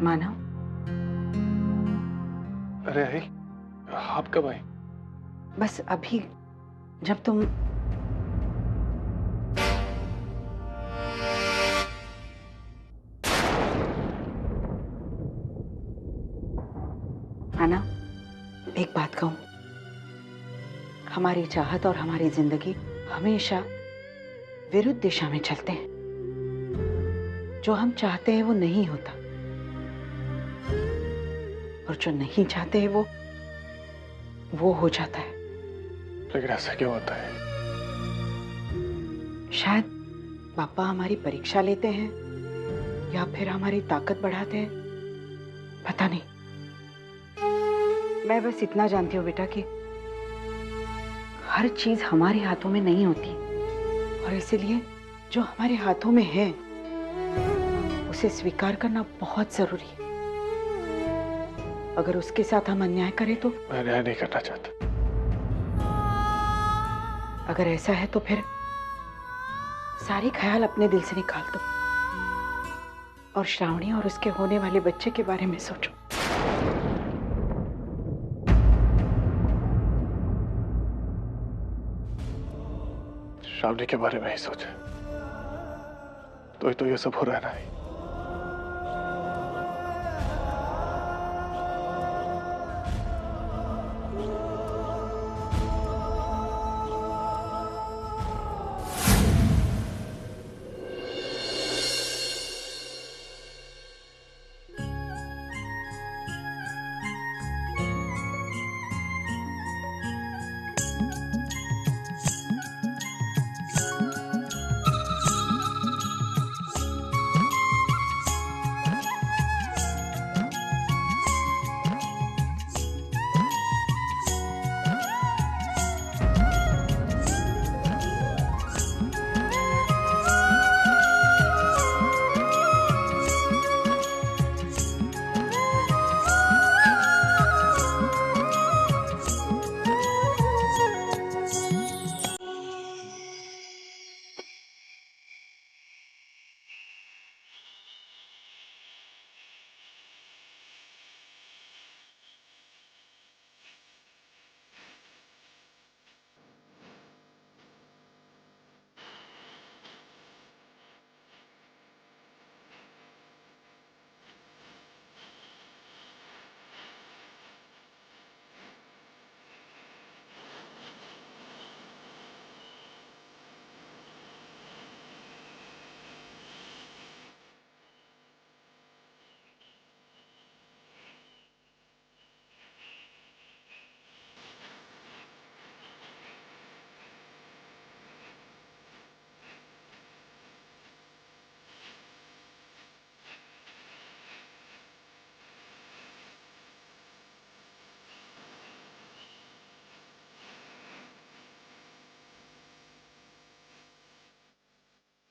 मानव। अरे आई, आप कब आई? बस अभी, जब तुम मानव, एक बात कहूं, हमारी चाहत और हमारी जिंदगी हमेशा विरुद्ध दिशा में चलते हैं। जो हम चाहते हैं वो नहीं होता, और जो नहीं चाहते हैं वो हो जाता है। लेकिन ऐसा क्यों होता है? शायद पापा हमारी परीक्षा लेते हैं या फिर हमारी ताकत बढ़ाते हैं, पता नहीं। मैं बस इतना जानती हूँ बेटा कि हर चीज हमारे हाथों में नहीं होती, और इसीलिए जो हमारे हाथों में है उसे स्वीकार करना बहुत जरूरी है। अगर उसके साथ हम अन्याय करें तो? मैं अन्याय नहीं करना चाहता। अगर ऐसा है तो फिर सारे ख्याल अपने दिल से निकाल दो और श्रावणी और उसके होने वाले बच्चे के बारे में सोचो। श्रावणी के बारे में ही सोचे तो ये सब हो रहा है ना।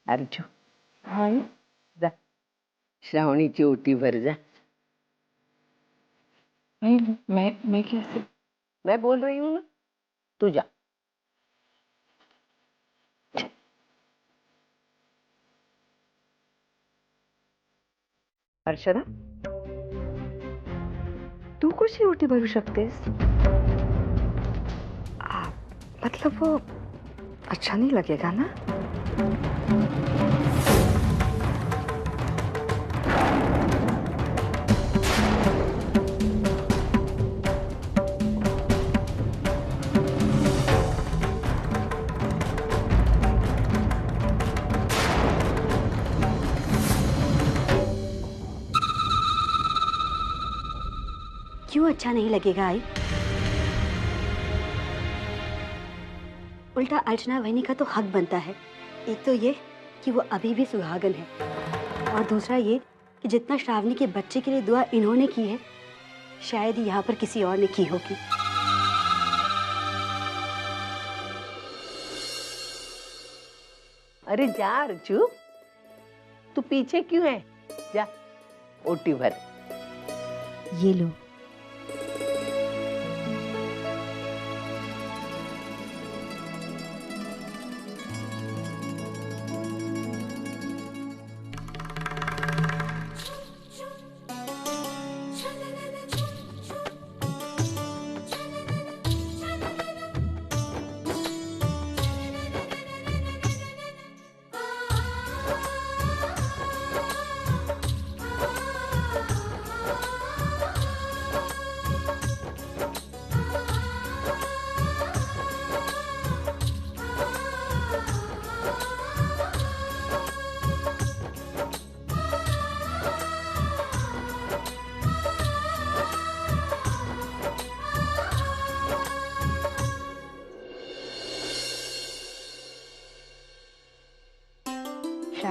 अर्जु, हाँ जा, श्रावणीची ओटी भर जा। नहीं, मैं कैसे? मैं बोल रही हूँ ना, तू जा। अर्चना, तू कशी ओटी भरू शकतेस? मतलब वो अच्छा नहीं लगेगा ना? क्यों अच्छा नहीं लगेगा आई? उल्टा अर्चना बहनी का तो हक बनता है। एक तो ये कि वो अभी भी सुहागन है, और दूसरा ये कि जितना श्रावणी के बच्चे के लिए दुआ इन्होंने की है, शायद ही यहाँ पर किसी और ने की होगी। अरे जा अर्जु, तू पीछे क्यों है? जा ओटी भर। ये लो।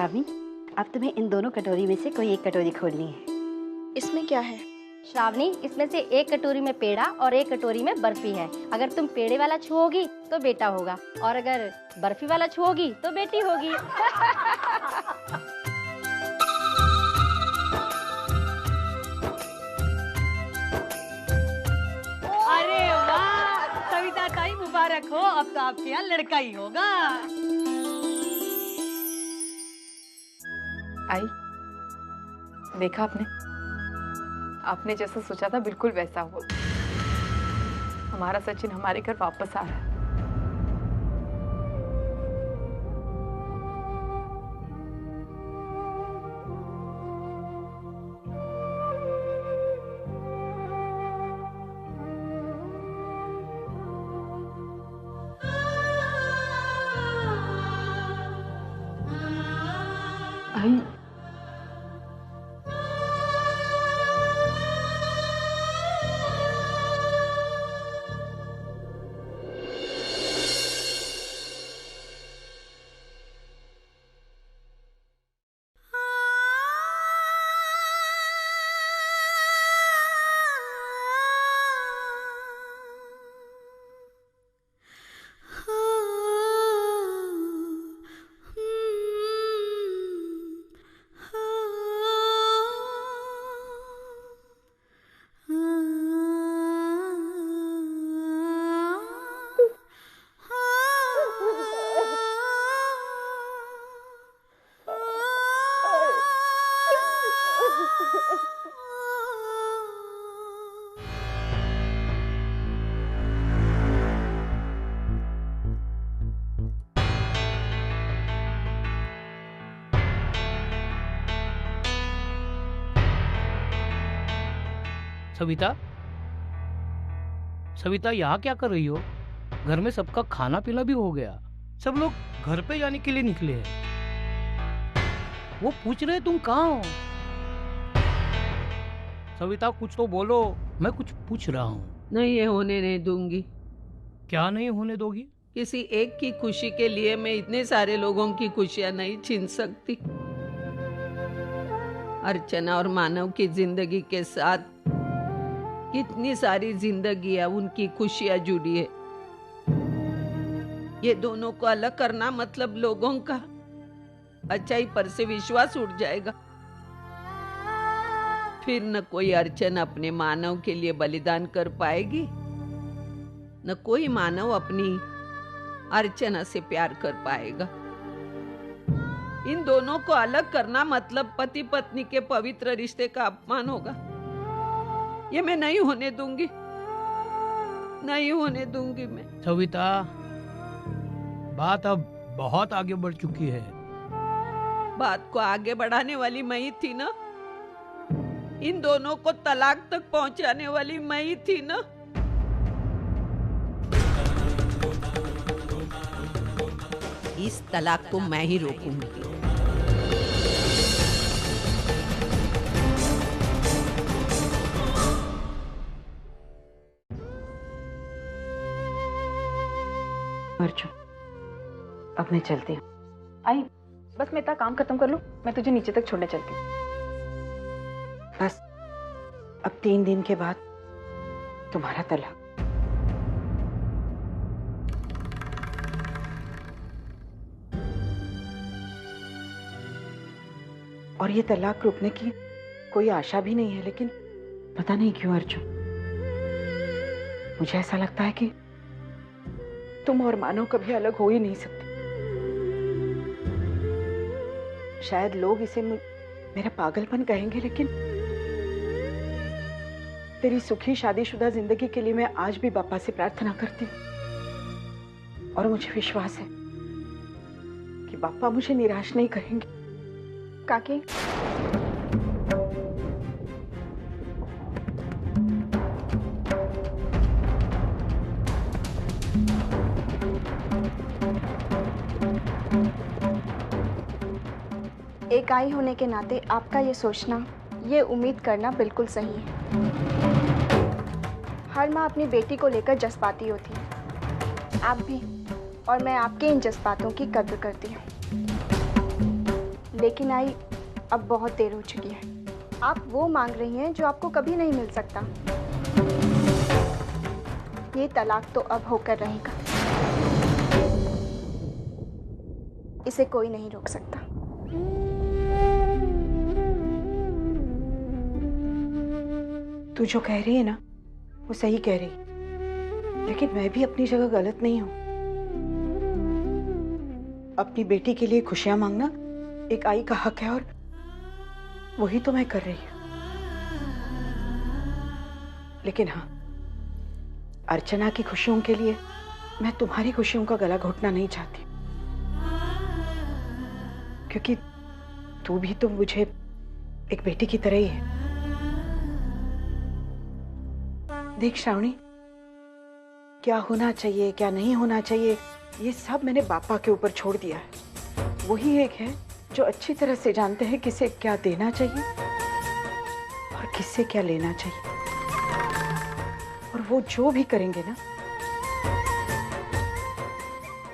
श्रावणी, अब तुम्हें इन दोनों कटोरी में से कोई एक कटोरी खोलनी है। इसमें क्या है? श्रावणी, इसमें से एक कटोरी में पेड़ा और एक कटोरी में बर्फी है। अगर तुम पेड़े वाला छुओगी तो बेटा होगा, और अगर बर्फी वाला छुओगी तो बेटी होगी। अरे वाह, सविता ताई मुबारक हो, अब तो आपके यहाँ लड़का ही होगा। आई, देखा आपने जैसा सोचा था बिल्कुल वैसा हुआ। हमारा सचिन हमारे घर वापस आ रहा है। आई, सविता, सविता यहाँ क्या कर रही हो? घर में सबका खाना पीना भी हो गया, सब लोग घर पे जाने के लिए निकले हैं। वो पूछ रहे तुम कहाँ हो। सविता कुछ तो बोलो, मैं कुछ पूछ रहा हूँ। नहीं, ये होने नहीं दूंगी। क्या नहीं होने दोगी? किसी एक की खुशी के लिए मैं इतने सारे लोगों की खुशियां नहीं छीन सकती। अर्चना और मानव की जिंदगी के साथ कितनी सारी जिंदगियां, उनकी खुशियां जुड़ी है। ये दोनों को अलग करना मतलब लोगों का अच्छाई पर से विश्वास उठ जाएगा। फिर न कोई अर्चना अपने मानव के लिए बलिदान कर पाएगी, न कोई मानव अपनी अर्चना से प्यार कर पाएगा। इन दोनों को अलग करना मतलब पति पत्नी के पवित्र रिश्ते का अपमान होगा। ये मैं नहीं होने दूंगी, नहीं होने दूंगी मैं। सविता, बात अब बहुत आगे बढ़ चुकी है। बात को आगे बढ़ाने वाली मैं ही थी ना, इन दोनों को तलाक तक पहुंचाने वाली मैं ही थी ना। इस तलाक को मैं ही रोकूंगी। अर्जुन, अब मैं चलती हूँ। आई, बस मैं इतना काम खत्म कर लूं, मैं तुझे नीचे तक छोड़ने चलती हूँ। बस अब 3 दिन के बाद तुम्हारा तलाक। और ये तलाक रुकने की कोई आशा भी नहीं है, लेकिन पता नहीं क्यों अर्जुन, मुझे ऐसा लगता है कि तुम और मानव कभी अलग हो ही नहीं सकते। शायद लोग इसे मेरा पागलपन कहेंगे, लेकिन तेरी सुखी शादीशुदा जिंदगी के लिए मैं आज भी बापा से प्रार्थना करती हूँ, और मुझे विश्वास है कि बापा मुझे निराश नहीं करेंगे। काकी, एक आई होने के नाते आपका ये सोचना, ये उम्मीद करना बिल्कुल सही है। हर माँ अपनी बेटी को लेकर जज्बाती होती है, आप भी, और मैं आपके इन जज्बातों की कद्र करती हूँ। लेकिन आई अब बहुत देर हो चुकी है। आप वो मांग रही हैं जो आपको कभी नहीं मिल सकता। ये तलाक तो अब होकर रहेगा, इसे कोई नहीं रोक सकता। तू जो कह रही है ना वो सही कह रही, लेकिन मैं भी अपनी जगह गलत नहीं हूं। अपनी बेटी के लिए खुशियां मांगना एक आई का हक है और वही तो मैं कर रही हूं। लेकिन हाँ, अर्चना की खुशियों के लिए मैं तुम्हारी खुशियों का गला घोटना नहीं चाहती, क्योंकि तू भी तो मुझे एक बेटी की तरह ही है। देख श्रावणी, क्या होना चाहिए क्या नहीं होना चाहिए ये सब मैंने पापा के ऊपर छोड़ दिया है। वही एक है जो अच्छी तरह से जानते हैं किसे क्या देना चाहिए और किससे क्या लेना चाहिए, और वो जो भी करेंगे ना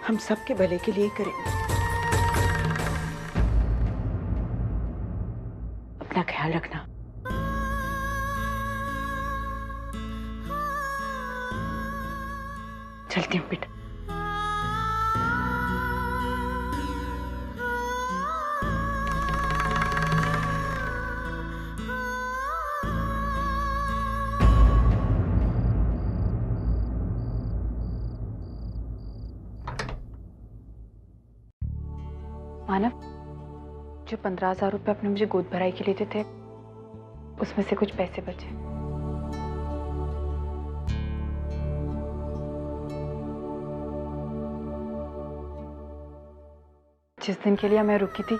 हम सबके भले के लिए करेंगे। अपना ख्याल रखना। चलती हूँ बेटा। मानव, जो 15,000 रुपए आपने मुझे गोद भराई के लिए दिए थे, उसमें से कुछ पैसे बचे। जिस दिन के लिए मैं रुकी थी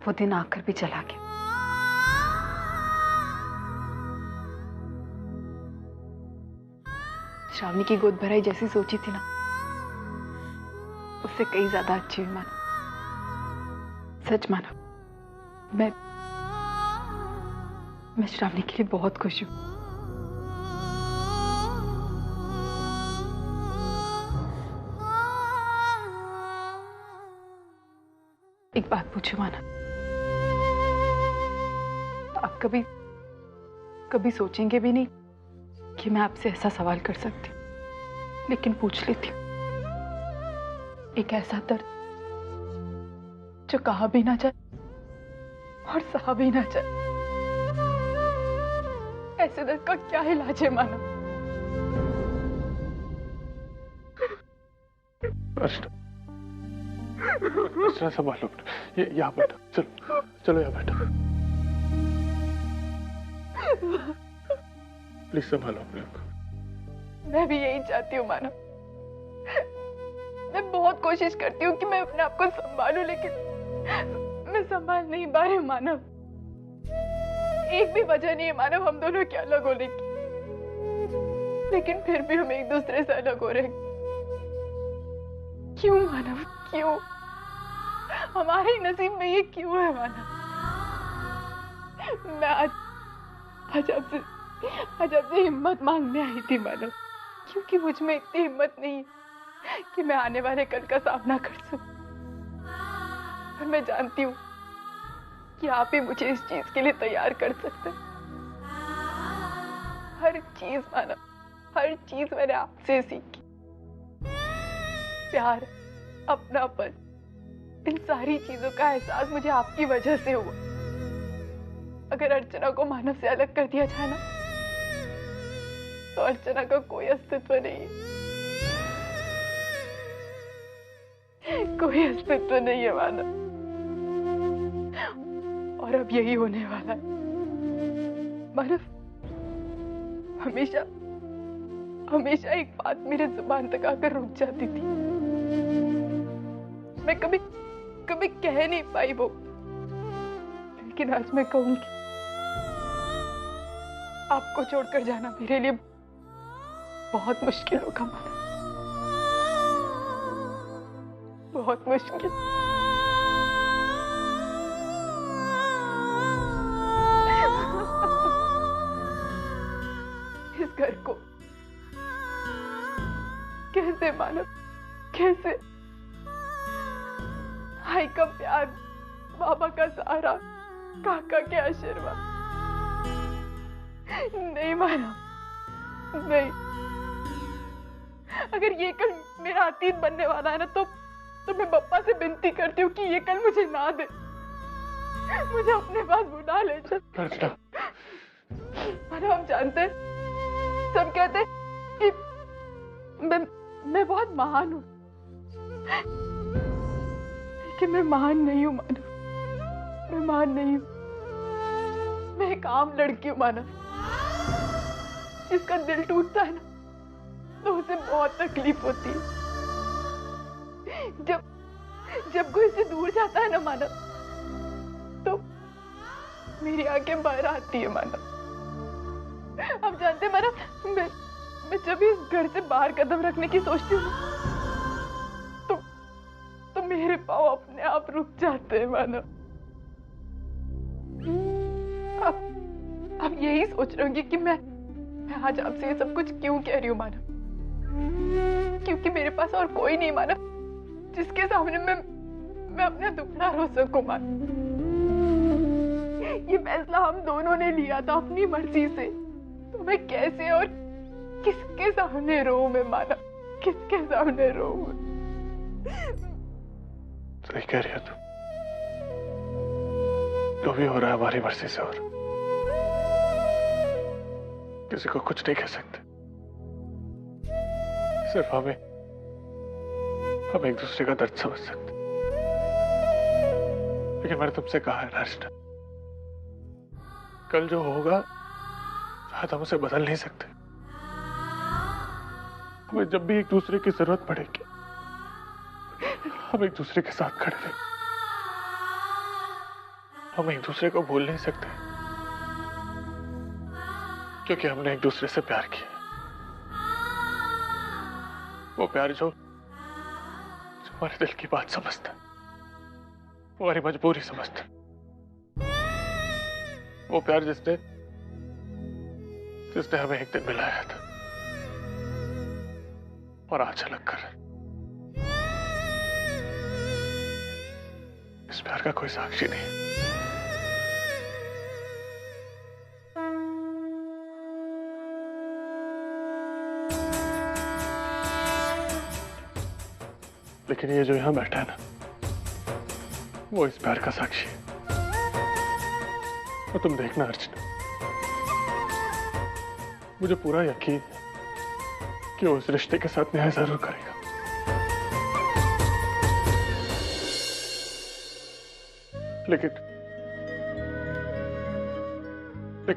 वो दिन आकर भी चला गया। श्रावणी की गोद भराई जैसी सोची थी ना, उससे कई ज्यादा अच्छी हुई मानो। सच मानो, मैं श्रावणी के लिए बहुत खुश हूं। एक बात पूछो माना, आप कभी सोचेंगे भी नहीं कि मैं आपसे ऐसा सवाल कर सकती हूँ, लेकिन पूछ लेती हूँ। एक ऐसा दर्द जो कहा भी ना जाए और सहा भी ना जाए, ऐसे दर्द का क्या इलाज है मानो? अर्चना संभालो, ये यहाँ बैठो। चलो चलो यहाँ बैठो। प्लीज संभालो अपने आप को। मैं भी यही चाहती हूँ मानो। मैं बहुत कोशिश करती हूँ कि मैं अपने आप को संभालूं, लेकिन मैं संभाल नहीं पा रही हूँ मानव। एक भी वजह नहीं है मानव हम दोनों के अलग होने की, लेकिन फिर भी हम एक दूसरे से अलग हो रहे हैं। क्यों मानव, क्यों? हमारे ही नसीब में ये क्यों है मानव? मैं आज आपसे हिम्मत मांगने आई थी मानव, क्योंकि मुझ में इतनी हिम्मत नहीं है कि मैं आने वाले कल का सामना कर सकूं। और मैं जानती हूँ कि आप ही मुझे इस चीज के लिए तैयार कर सकते हैं। हर चीज मानव, हर चीज मैंने आपसे सीखी। प्यार, अपनापन, इन सारी चीजों का एहसास मुझे आपकी वजह से हुआ। अगर अर्चना को मानव से अलग कर दिया जाए ना, तो अर्चना का कोई अस्तित्व नहीं है, कोई अस्तित्व नहीं है मानव। और अब यही होने वाला है मानव। हमेशा एक बात मेरे जुबान तक आकर रुक जाती थी, मैं कभी कह नहीं पाई वो, लेकिन आज मैं कहूंगी। आपको छोड़कर जाना मेरे लिए बहुत मुश्किल होगा मानव, बहुत मुश्किल। इस घर को कैसे मानव, कैसे? आई का प्यार, बाबा का सहारा, काका के आशीर्वाद। नहीं माना, नहीं। अगर ये कल मेरा अतीत बनने वाला है ना, तो मैं पप्पा से विनती करती हूँ कि ये कल मुझे ना दे, मुझे अपने पास बुला ले। माना, हम जानते हैं, सब कहते हैं कि मैं बहुत महान हूँ, लेकिन मैं महान नहीं हूँ मानव, मैं महान नहीं हूँ। मैं एक आम लड़की हूँ मानव, जिसका दिल टूटता है ना तो उसे बहुत तकलीफ होती है। जब कोई इससे दूर जाता है ना मानव, तो मेरी आंखें बाहर आती है मानव। आप जानते हैं मानव, मैं जब इस घर से बाहर कदम रखने की सोचती हूँ तो मेरे पाँव अपने आप रुक जाते हैं मानव। आप यही सोच रहे होंगे कि मैं आज आपसे ये सब कुछ क्यों कह रही हूँ मानव, क्योंकि मेरे पास और कोई नहीं मानव जिसके सामने मैं अपना दुखड़ा रो सकूं मानव। ये फैसला हम दोनों ने लिया था अपनी मर्जी से, तो मैं कैसे और किसके सामने रोऊं मैं मानव, किसके सामने रोऊं? सही कह रही है तू, जो भी हो रहा है हमारी मर्जी से हो रहा है, किसी को कुछ नहीं कह सकते। सिर्फ हम एक दूसरे का दर्द समझ सकते। लेकिन मैंने तुमसे कहा है अर्चना, कल जो होगा शायद हम उसे बदल नहीं सकते। हमें जब भी एक दूसरे की जरूरत पड़ेगी, हम एक दूसरे के साथ खड़े रहेंगे। हम एक दूसरे को भूल नहीं सकते, क्योंकि हमने एक दूसरे से प्यार किया। वो प्यार जो हमारे दिल की बात समझता, हमारी मजबूरी समझता, वो प्यार जिसने हमें एक दिन मिलाया था और आज अलग कर। इस प्यार का कोई साक्षी नहीं। लेकिन ये जो यहां बैठा है ना, वो इस प्यार का साक्षी है। और तुम देखना अर्चना, मुझे पूरा यकीन है कि वो उस रिश्ते के साथ न्याय जरूर करेगा। लेकिन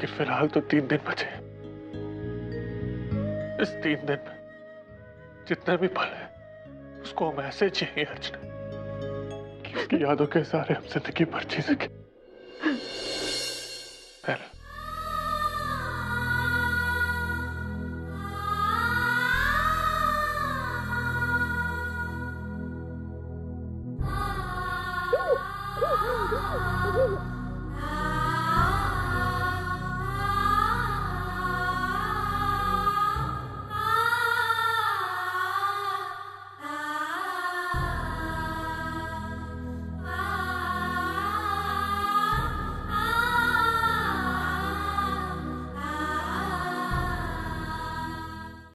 फिलहाल तो 3 दिन बचे हैं। इस 3 दिन में जितने भी पल है उसको हम ऐसे जिएंगे अर्चना कि उसकी यादों के सहारे हम जिंदगी भर जी सके। Oh,